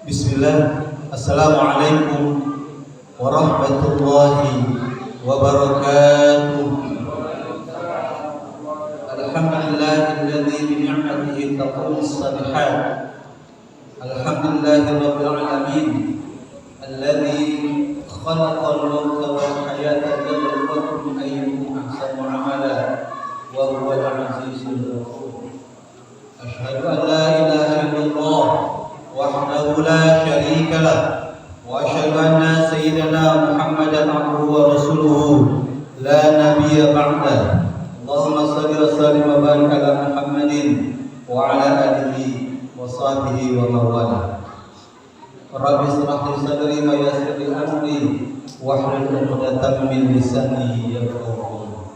Bismillah. Assalamualaikum warahmatullahi wabarakatuh. Alhamdulillahilladzi bi ni'matihi taqumu shalihat. Alhamdulillahirabbil alamin. Alladzi khalaqal mauta wal hayata liyabluwakum ayyukum ahsanu amala wa huwal azizul ghafur. Asyhadu an la ilaha illallah wahdahu la syarika lah wa asyhadu anna sayyidana Muhammadan abduhu wa rasuluhu la nabiyya ba'da. Allahumma shalli wa sallim wa barik ala Muhammadin wa ala alihi wa sahbihi wa mawala. Rabbi shrah li sadri wa yassir li amri wahlul 'uqdatam min lisani yafqahu.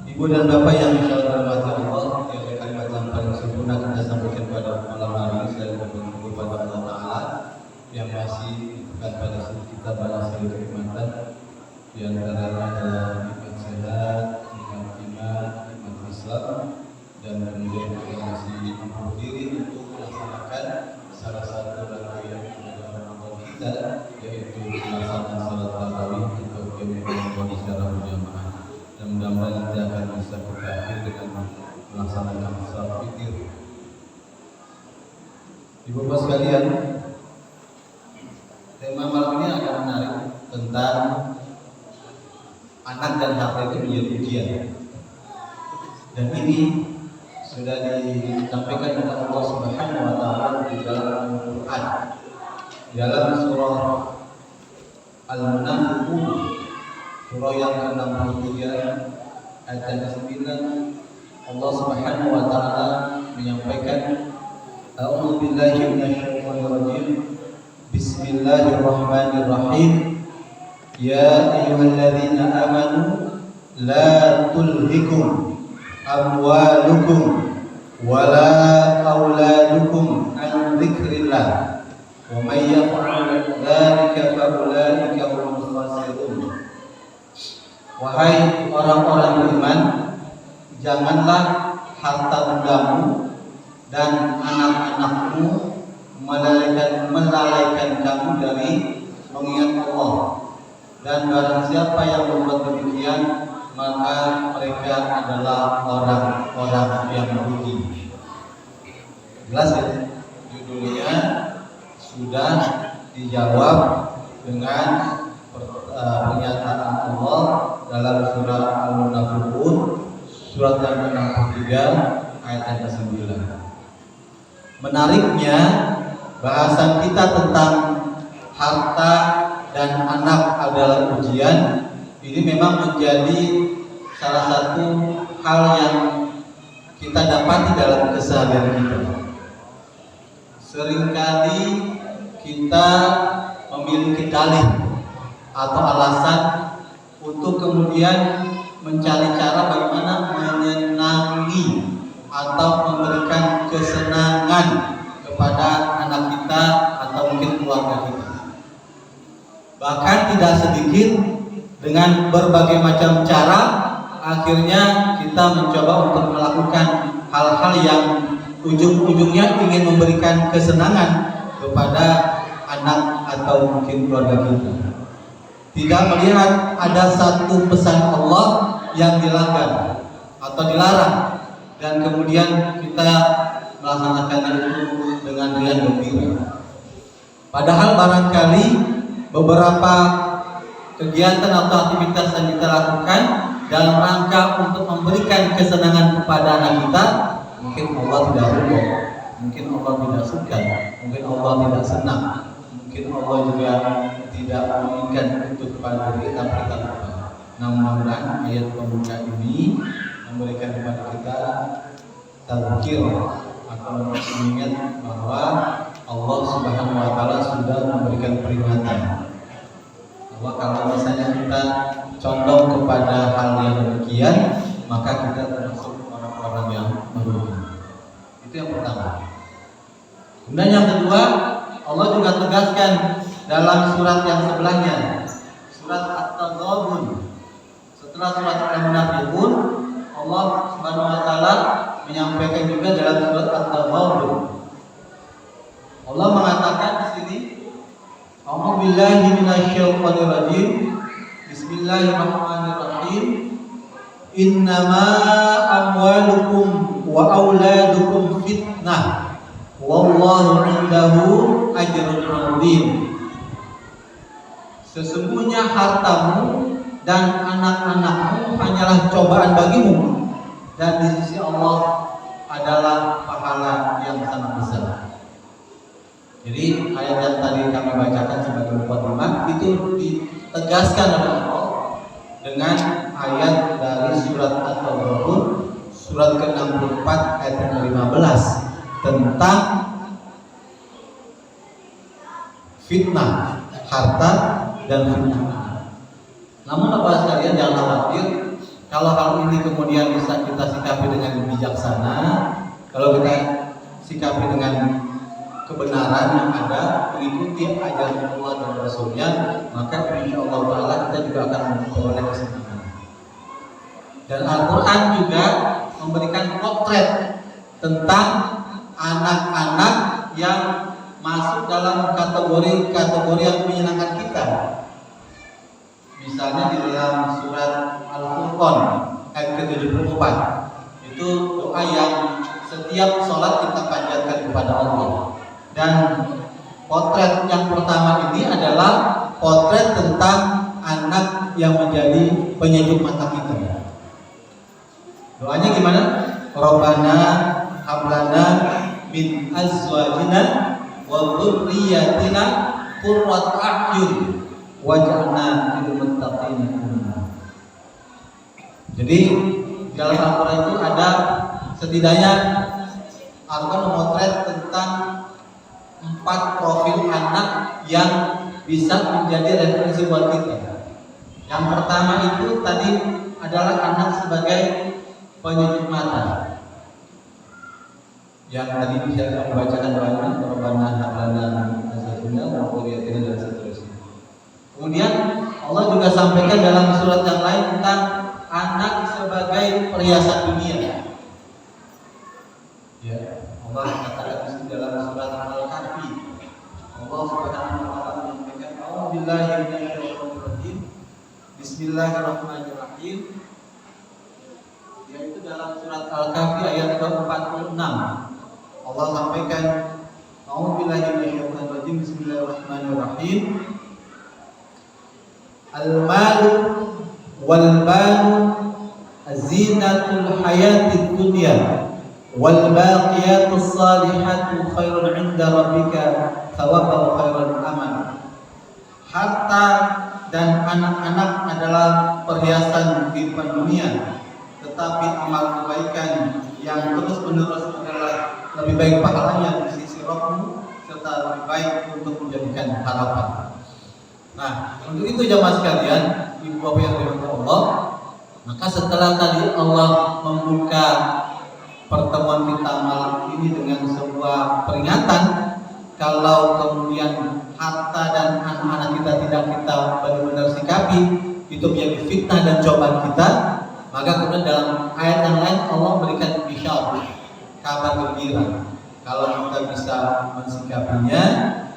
Ibu dan bapak yang insyaallah dirahmati Allah, yang kalimat yang paling sempurna kita sampaikan pada malam hari ini. Saya bersyukur kepada Allah Ta'ala yang masih bukan pada kita balas kenikmatan, di antaranya adalah nikmat sehat, nikmat iman, nikmat Islam, dan kemudian kita masih mampu diri untuk melaksanakan salah satu rangkaian ibadah Ramadan kita, yaitu pelaksanaan salat tarawih atau qiyamul lail secara berjamaah. Dan mudah-mudahan nanti akan bisa kita akhir dengan melaksanakan salat witir. Ibu bapak sekalian, tema malam ini akan menarik tentang anak dan harta itu menjadi ujian. Dan ini sudah disampaikan oleh Allah Subhanahu wa taala di dalam Al-Qur'an. Dalam surah Al-Munafiqun, surah yang ke-63 ayat ke-9, Allah Subhanahu wa taala menyampaikan, A'udzu billahi minasyaitonir rajim. Bismillahirrahmanirrahim. Ya ayyuhalladzina amanu la tulhikum amwalukum wala auladukum an dzikrillah wa may yaf'al dzalika fa ulaika humul khasirun. Wahai orang-orang beriman, janganlah harta bendamu dan anak-anakmu melalaikan kamu dari mengingat Allah. Dan barang siapa yang membuat demikian, maka mereka adalah orang-orang yang merugi. Jelas ya? Judulnya sudah dijawab dengan pernyataan Allah dalam surah Al-Munafiqun, surat yang ke-63 ayat yang ke-9. Menariknya, bahasan kita tentang harta dan anak adalah ujian. Ini memang menjadi salah satu hal yang kita dapati dalam keseharian kita. Seringkali kita memiliki dalih atau alasan untuk kemudian mencari cara bagaimana menyenangi atau memberikan kesenangan kepada anak kita atau mungkin keluarga kita. Bahkan tidak sedikit dengan berbagai macam cara, akhirnya kita mencoba untuk melakukan hal-hal yang ujung-ujungnya ingin memberikan kesenangan kepada anak atau mungkin keluarga kita. Tidak melihat ada satu pesan Allah yang dilanggar atau dilarang, dan kemudian kita melaksanakan itu dengan riang gembira. Padahal barangkali beberapa kegiatan atau aktivitas yang kita lakukan dalam rangka untuk memberikan kesenangan kepada anak kita, mungkin Allah tidak ridho, mungkin Allah tidak suka, mungkin Allah tidak senang, mungkin Allah juga tidak menginginkan untuk kepada kita. Namun mudah-mudahan ayat pembuka ini memberikan kepada kita tadzkir atau mengingat bahwa Allah Subhanahu wa taala sudah memberikan peringatan bahwa kalau misalnya kita condong kepada hal yang demikian, maka kita termasuk orang-orang yang merugi. Itu yang pertama. Kemudian yang kedua, Allah juga tegaskan dalam surat yang sebelahnya, surat At-Taghabun. Setelah surat Al-Munafiqun, Allah Subhanahu wa taala menyampaikan juga dalam surat At-Taghabun. Allah mengatakan di sini, A'udzubillahi minasyaitonirrajim. Bismillahirrahmanirrahim. Innama amwalukum wa auladukum fitnah wallahu 'indahu ajrun 'azim. Sesungguhnya hartamu dan anak-anakmu hanyalah cobaan bagimu, dan di sisi Allah adalah pahala yang sangat besar. Jadi ayat yang tadi kami bacakan sebagai mukadimah itu ditegaskan oleh Allah dengan ayat dari surat At-Taghabun surat ke-64 ayat ke-15 tentang fitnah harta dan fitnah. Namun Bapak sekalian jangan khawatir, kalau hal ini kemudian bisa kita sikapi dengan bijaksana, kalau kita sikapi dengan kebenaran yang ada, mengikuti ajaran Allah dan Rasulnya, maka insya Allah Ta'ala kita juga akan memperoleh kesenangan. Dan Al-Quran juga memberikan potret tentang anak-anak yang masuk dalam kategori yang menyenangkan kita. Misalnya di dalam surat Al-Furqan ayat ke-74, itu doa yang setiap sholat kita panjatkan kepada Allah. Dan potret yang pertama ini adalah potret tentang anak yang menjadi penyejuk mata kita. Doanya gimana? Rabbana hablana min azwajina wa dzurriyyatina qurrata a'yun waj'alna lil muttaqina imama. Jadi dalam Al-Quran itu ada setidaknya Al-Quran memotret tentang 4 profil anak yang bisa menjadi referensi buat kita. Yang pertama itu tadi adalah anak sebagai penyejuk mata. Yang tadi bisa kami bacakan doanya, Rabbana hab lana min azwajina wa dzurriyyatina dan seterusnya. Kemudian Allah juga sampaikan dalam surat yang lain tentang anak sebagai perhiasan dunia. Ya, Allah katakan di dalam surat Al-Kahfi. Allah Subhanahu wa taala menyampaikan, "A'udzubillahi minasyaitonir rajim. Bismillahirrahmanirrahim." Yaitu dalam surat Al-Kahfi ayat ke-46. Allah sampaikan, "A'udzubillahi minasyaitonir rajim. Bismillahirrahmanirrahim. Al-malu wal banu zinatul hayatid dunya wal baqiyatus salihatu khairun 'inda rabbika thawaban wa khairun amal." Harta dan anak-anak adalah perhiasan kehidupan dunia, tetapi amal kebaikan yang terus-menerus adalah lebih baik pahalanya di sisi Rabbmu, serta lebih baik untuk menjadikan harapan. Nah, untuk itu jamaah sekalian, ibu bapak yang dirahmati Allah, maka setelah tadi Allah membuka pertemuan kita malam ini dengan sebuah peringatan, kalau kemudian harta dan anak-anak kita tidak kita benar-benar sikapi, itu menjadi fitnah dan cobaan kita, maka kemudian dalam ayat yang lain Allah memberikan bisyarah, kabar gembira. Kalau kita bisa mensikapinya,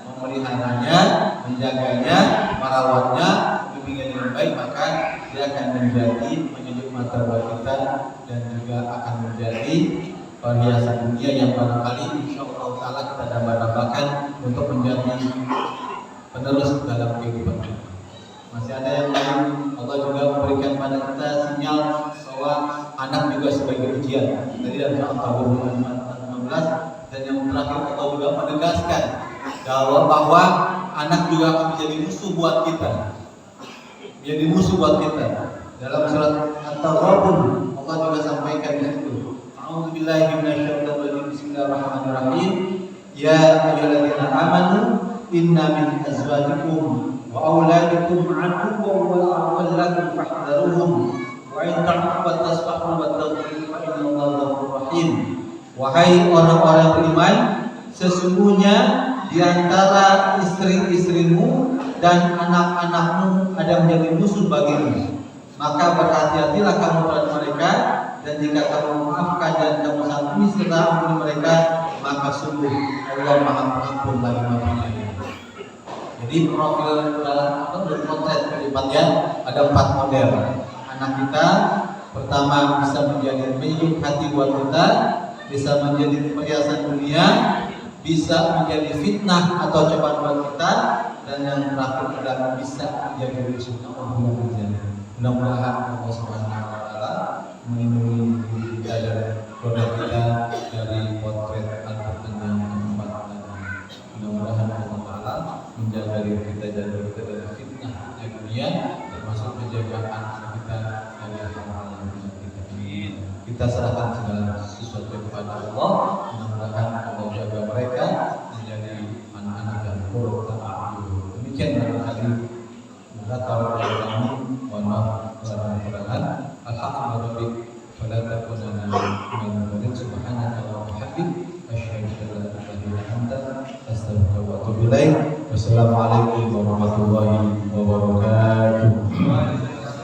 memeliharanya, menjaganya, merawatnya, bimbingan dengan baik, maka dia akan menjadi menyejuk mata buat kita dan juga akan menjadi perhiasan dunia yang barangkali insyaallah taala kita dambakan untuk menjadi penerus dalam kehidupan kita. Masih ada yang lain, Allah juga memberikan pada kita sinyal bahwa anak juga sebagai ujian. Tadi dalam surah Al-Taghabun 15, dan yang terakhir Allah juga menegaskan bahwa anak juga akan menjadi musuh buat kita. Menjadi musuh buat kita. Dalam surat At-Taghabun Allah juga sampaikan di situ. A'udzubillahi minasyaitonir rajim. Bismillahirrahmanirrahim. Ya ayyuhalladzina amanu inna min azwajikum wa auladikum aduwwan lakum fahdharuhum wa in ta'fu wa tasfahu wa taghfiru fa innallaha ghafurur rahim. Wahai orang-orang beriman, sesungguhnya di antara istri-istrimu dan anak-anakmu ada menjadi musuh bagimu. Maka berhati-hatilah kamu terhadap mereka, dan jika kamu memaafkan dan kamu sampuni serta ampuni mereka, maka sungguh Allah Maha Pengampun lagi Maha Penyayang. Jadi profil dalam berpotret kehidupannya ada 4 model. Anak kita pertama bisa menjadi penyejuk hati buat kita, bisa menjadi perhiasan dunia, bisa menjadi fitnah atau cobaan buat kita, dan yang terakhir adalah bisa menjadi rizki Allah. Mudah-mudahan Allah Subhanahu wa taala melindungi diri kita dan keluarga kita dari potret Al-Qur'an yang keempat tadi. Mudah-mudahan Allah taala menjaga diri kita dari fitnah di dunia, termasuk menjaga anak kita dari hal-hal yang tidak kita. Kita serahkan segala sesuatu kepada Allah. Mudah-mudahan Allah jaga mereka menjadi anak-anak yang bertakwa. Demikian barangkali kalau kami mohon maaf dalam kekurangan. Alhamdulillah fala takunanna minal mu'minin subhanaka wa bihamdik asyhadu an la ilaha illa anta astaghfiruka wa atubu ilaik. Wassalamualaikum warahmatullahi